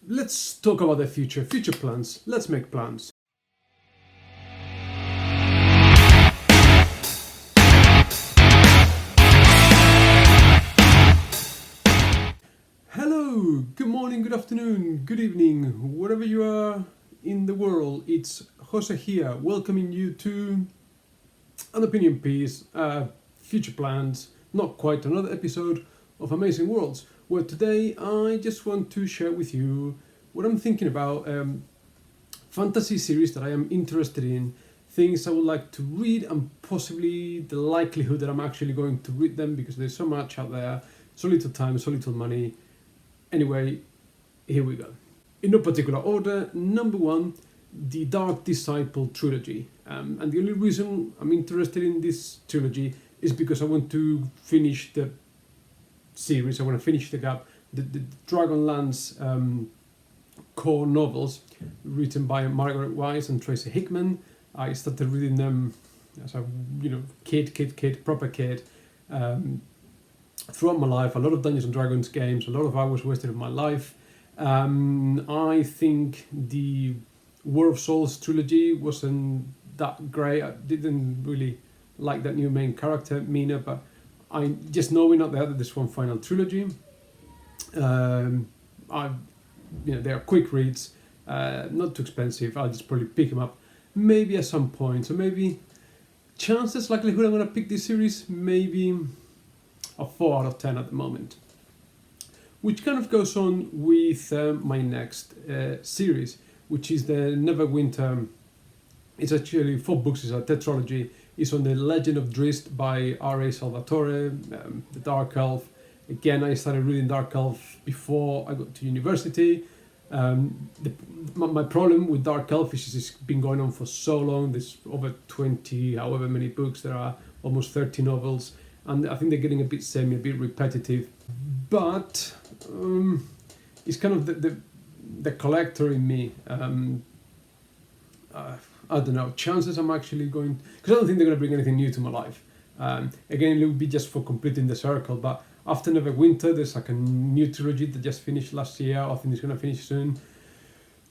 Let's talk about the future plans. Let's make plans. Hello, good morning, good afternoon, good evening, wherever you are in the world. It's Jose here, welcoming you to an opinion piece, future plans, not quite another episode of Amazing Worlds, where today I just want to share with you what I'm thinking about fantasy series that I am interested in, things I would like to read, and possibly the likelihood that I'm actually going to read them because there's so much out there, so little time, so little money. Anyway, here we go. In no particular order, number one, the Dark Disciple trilogy. And the only reason I'm interested in this trilogy is because I want to finish the series, I want to finish the Dragonlance core novels written by Margaret Wise and Tracy Hickman. I started reading them as a proper kid. Throughout my life, a lot of Dungeons and Dragons games, a lot of hours wasted of my life. I think the War of Souls trilogy wasn't that great. I didn't really like that new main character, Mina, but I just knowing out there that there's one final trilogy. They are quick reads, not too expensive. I'll just probably pick them up maybe at some point. So maybe likelihood I'm going to pick this series, maybe a 4 out of 10 at the moment. Which kind of goes on with my next series, which is the Neverwinter. It's actually 4 books, it's a tetralogy. It's on the Legend of Drizzt by R.A. Salvatore, the Dark Elf. Again, I started reading Dark Elf before I got to university. My problem with Dark Elf is it's been going on for so long. There's over 20, however many books. There are almost 30 novels. And I think they're getting a bit samey, a bit repetitive. But it's kind of the collector in me. I don't know, chances I'm actually going... Because I don't think they're going to bring anything new to my life. Again, it will be just for completing the circle. But after Neverwinter, there's like a new trilogy that just finished last year. I think it's going to finish soon.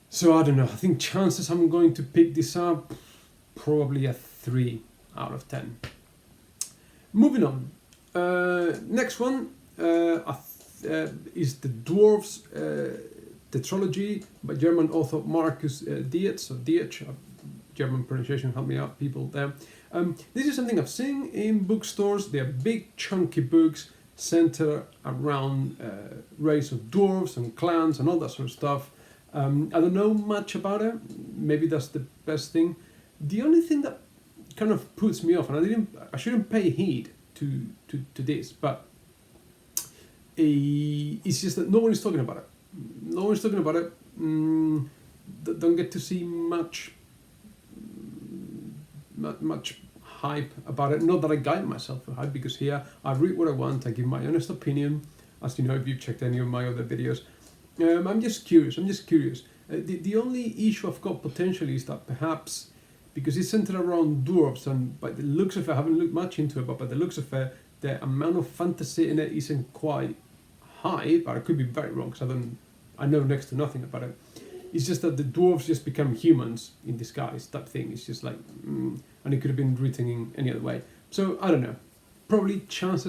So I don't know. I think chances I'm going to pick this up, probably a 3 out of 10. Moving on. Next one is the Dwarves tetralogy by German author Marcus Dietz, or Dietz, German pronunciation, help me out, people there. This is something I've seen in bookstores. They're big, chunky books centered around race of dwarves and clans and all that sort of stuff. I don't know much about it. Maybe that's the best thing. The only thing that kind of puts me off, and I shouldn't pay heed to this, but it's just that no one is talking about it. No one is talking about it. Don't get to see much hype about it. Not that I guide myself for hype, because here I read what I want, I give my honest opinion. As you know, if you've checked any of my other videos, I'm just curious. The only issue I've got potentially is that perhaps, because it's centered around dwarves, and by the looks of it, I haven't looked much into it, but by the looks of it, the amount of fantasy in it isn't quite high, but I could be very wrong, because I know next to nothing about it. It's just that the dwarves just become humans in disguise, that thing. It's just like, and it could have been written in any other way. So, I don't know. Probably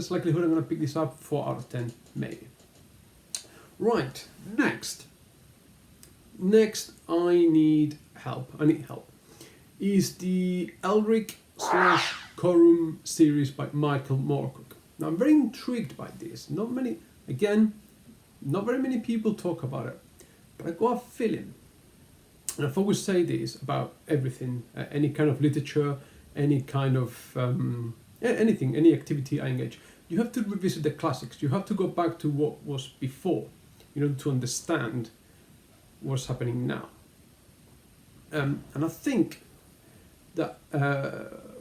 likelihood I'm going to pick this up, 4 out of 10, maybe. Right, next, I need help. Is the Elric / Corum series by Michael Moorcock. Now, I'm very intrigued by this. Not very many people talk about it, but I got a feeling, and I've always say this about everything, any kind of literature, any kind of anything, any activity I engage, you have to revisit the classics. You have to go back to what was before, in order to understand what's happening now. And I think that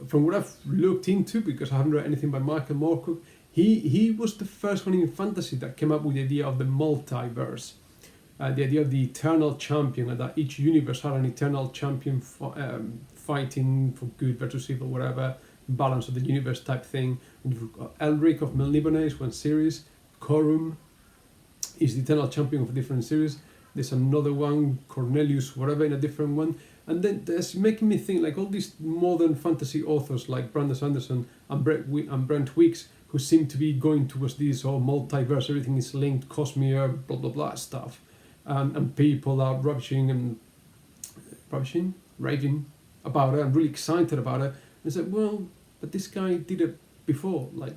from what I've looked into, because I haven't read anything by Michael Moorcock, he was the first one in fantasy that came up with the idea of the multiverse, the idea of the eternal champion, and that each universe had an eternal champion fighting for good versus evil, whatever, balance of the universe type thing. Elric of Melniboné is one series, Corum is the eternal champion of a different series. there's another one, Cornelius, whatever, in a different one. And then that's making me think like all these modern fantasy authors like Brandon Sanderson and Brent Weeks, who seem to be going towards this whole multiverse, everything is linked, Cosmere, blah blah blah stuff, and people are raving about it. I'm really excited about it. I said, well, but this guy did it before, like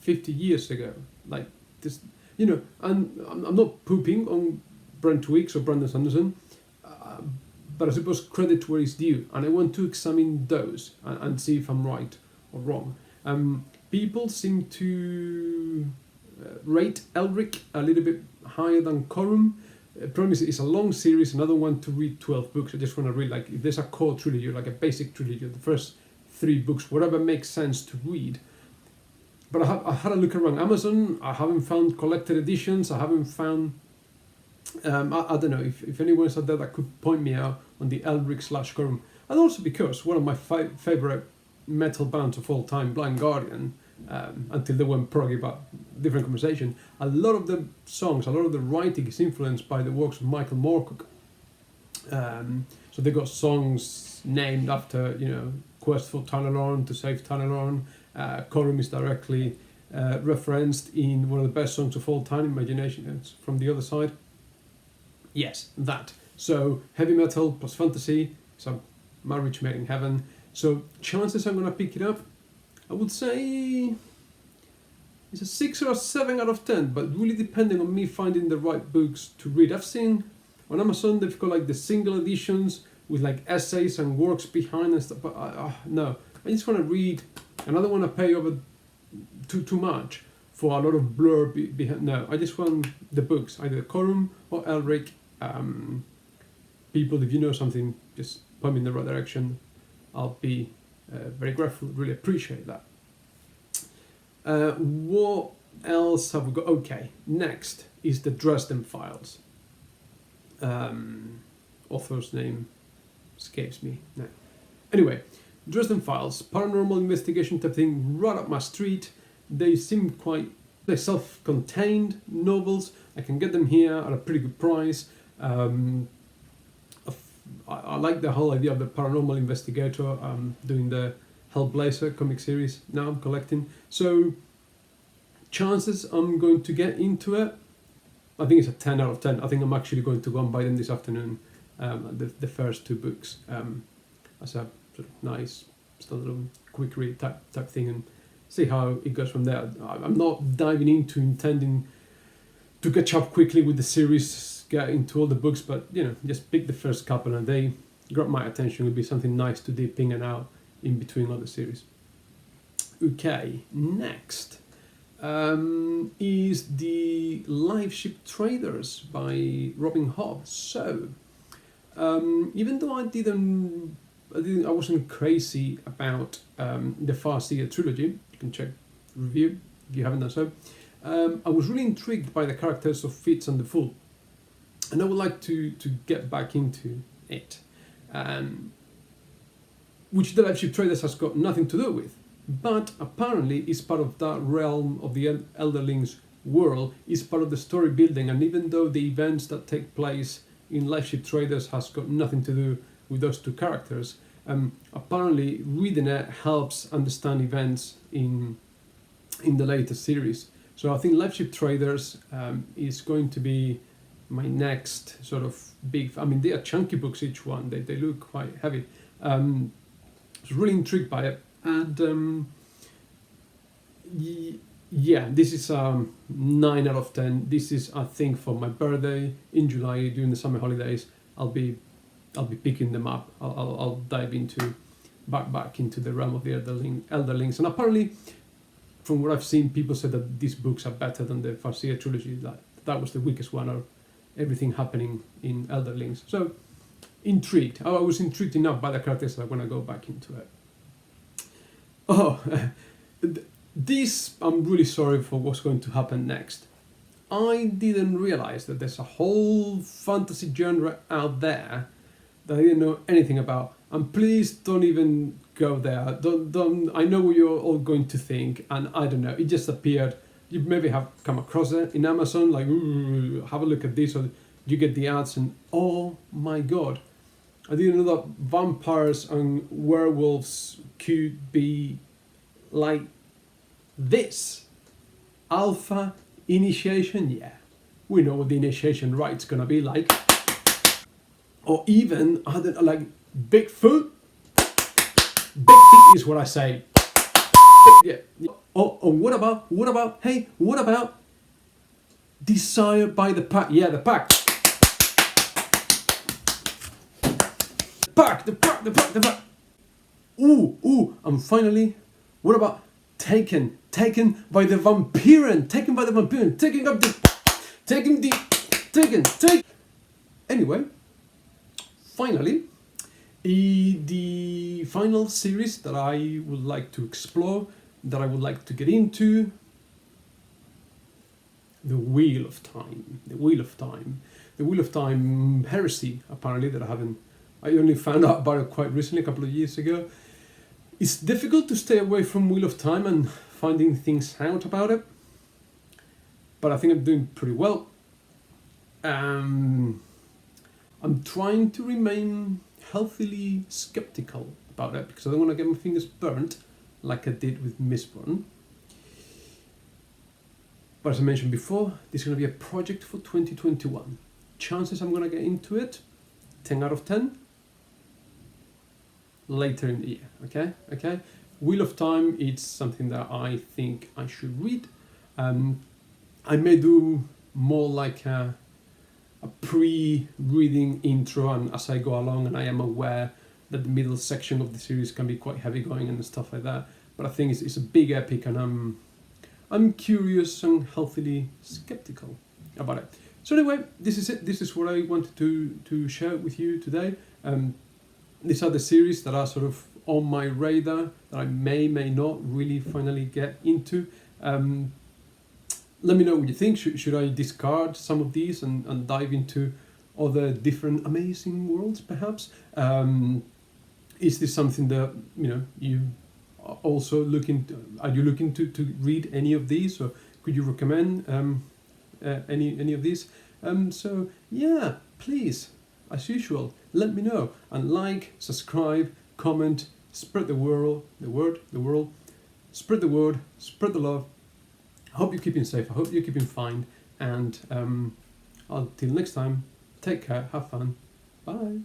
50 years ago, like this, and I'm not pooping on Brent Weeks or Brandon Sanderson, but I suppose credit where it's due, and I want to examine those and see if I'm right or wrong. People seem to rate Elric a little bit higher than Corum. Problem is, it's a long series, and I don't want to read 12 books. I just want to read, like, if there's a core trilogy, like a basic trilogy, the first 3 books, whatever makes sense to read. But I had a look around Amazon. I haven't found collected editions. I haven't found... I don't know if anyone's out there that could point me out on the Elric/Corum. And also because one of my favorite metal bands of all time, Blind Guardian, until they went proggy, but different conversation, a lot of the songs, a lot of the writing is influenced by the works of Michael Moorcock. So they got songs named after, Quest for Tanelorn, to save Tanelorn. Corum is directly referenced in one of the best songs of all time, Imagination. It's From the Other Side. Yes, that. So heavy metal plus fantasy, so marriage made in heaven. So chances I'm going to pick it up, I would say it's a 6 or a 7 out of 10, but really depending on me finding the right books to read. I've seen on Amazon they've got like the single editions with like essays and works behind and stuff, but no, I just want to read, and I don't want to pay over too much for a lot of blurb behind. No, I just want the books, either Corum or Elric. People, if you know something, just point me in the right direction. I'll be very grateful, really appreciate that. What else have we got? Okay, next is the Dresden Files. Author's name escapes me now. Anyway, Dresden Files, paranormal investigation type thing, right up my street. They seem they're self-contained novels. I can get them here at a pretty good price. I like the whole idea of the paranormal investigator. Doing the Hellblazer comic series now, I'm collecting. So chances I'm going to get into it, I think it's a 10 out of 10. I think I'm actually going to go and buy them this afternoon, the first 2 books, as a sort of nice, standalone, quick read type thing, and see how it goes from there. I'm not diving into intending to catch up quickly with the series, get into all the books, but just pick the first couple and they grab my attention. It would be something nice to dip in and out in between all the series. Okay, next is the Live Ship Traders by Robin Hobb. So, even though I wasn't crazy about the Farseer trilogy, you can check the review if you haven't done so. I was really intrigued by the characters of Fitz and the Fool, and I would like to get back into it, which the Live Ship Traders has got nothing to do with, but apparently is part of that realm of the Elderlings world, is part of the story building, and even though the events that take place in Live Ship Traders has got nothing to do with those 2 characters, apparently reading it helps understand events in the latest series. So I think Live Ship Traders is going to be my next sort of big... I mean, they are chunky books, each one. They look quite heavy. I was really intrigued by it. And yeah, this is 9 out of 10. This is, I think, for my birthday in July during the summer holidays. I'll be picking them up. I'll dive into back into the realm of the Elderlings. And apparently, from what I've seen, people said that these books are better than the Farseer trilogy. That was the weakest one, or everything happening in Elderlings. So, intrigued. I was intrigued enough by the characters that I want to go back into it. Oh, this, I'm really sorry for what's going to happen next. I didn't realize that there's a whole fantasy genre out there that I didn't know anything about. And please don't even go there. Don't. I know what you're all going to think, and I don't know. It just appeared. You maybe have come across it in Amazon. Like, ooh, have a look at this. Or you get the ads, and oh my god, I didn't know that vampires and werewolves could be like this. Alpha initiation, yeah. We know what the initiation rite's gonna be like. Or even, I don't know, like Bigfoot. Big is what I say. Yeah. Oh, what about, hey, what about Desire by the Pack? Yeah, the Pack. The Pack. Ooh, and finally, what about Taken by the Vampiren, taken up the, Anyway, finally, the final series that I would like to explore, that I would like to get into, The Wheel of Time. The Wheel of Time heresy, apparently, that I only found out about it quite recently, a couple of years ago. It's difficult to stay away from Wheel of Time and finding things out about it, but I think I'm doing pretty well. I'm trying to remain healthily skeptical about it because I don't want to get my fingers burnt like I did with Mistborn. But as I mentioned before, this is going to be a project for 2021. Chances I'm going to get into it, 10 out of 10. Later in the year, okay? Wheel of Time, it's something that I think I should read. I may do more like a pre-reading intro, and as I go along, and I am aware that the middle section of the series can be quite heavy going and stuff like that. But I think it's a big epic, and I'm curious and healthily skeptical about it. So anyway, this is it. This is what I wanted to share with you today. These are the series that are sort of on my radar that I may not really finally get into. Let me know what you think. Should I discard some of these and dive into other different amazing worlds, perhaps? Is this something that you are also looking? Are you looking to read any of these, or could you recommend any of these? So yeah, please, as usual, let me know, and like, subscribe, comment, spread the word, spread the word, spread the love. I hope you're keeping safe. I hope you're keeping fine. And until next time, take care, have fun, bye.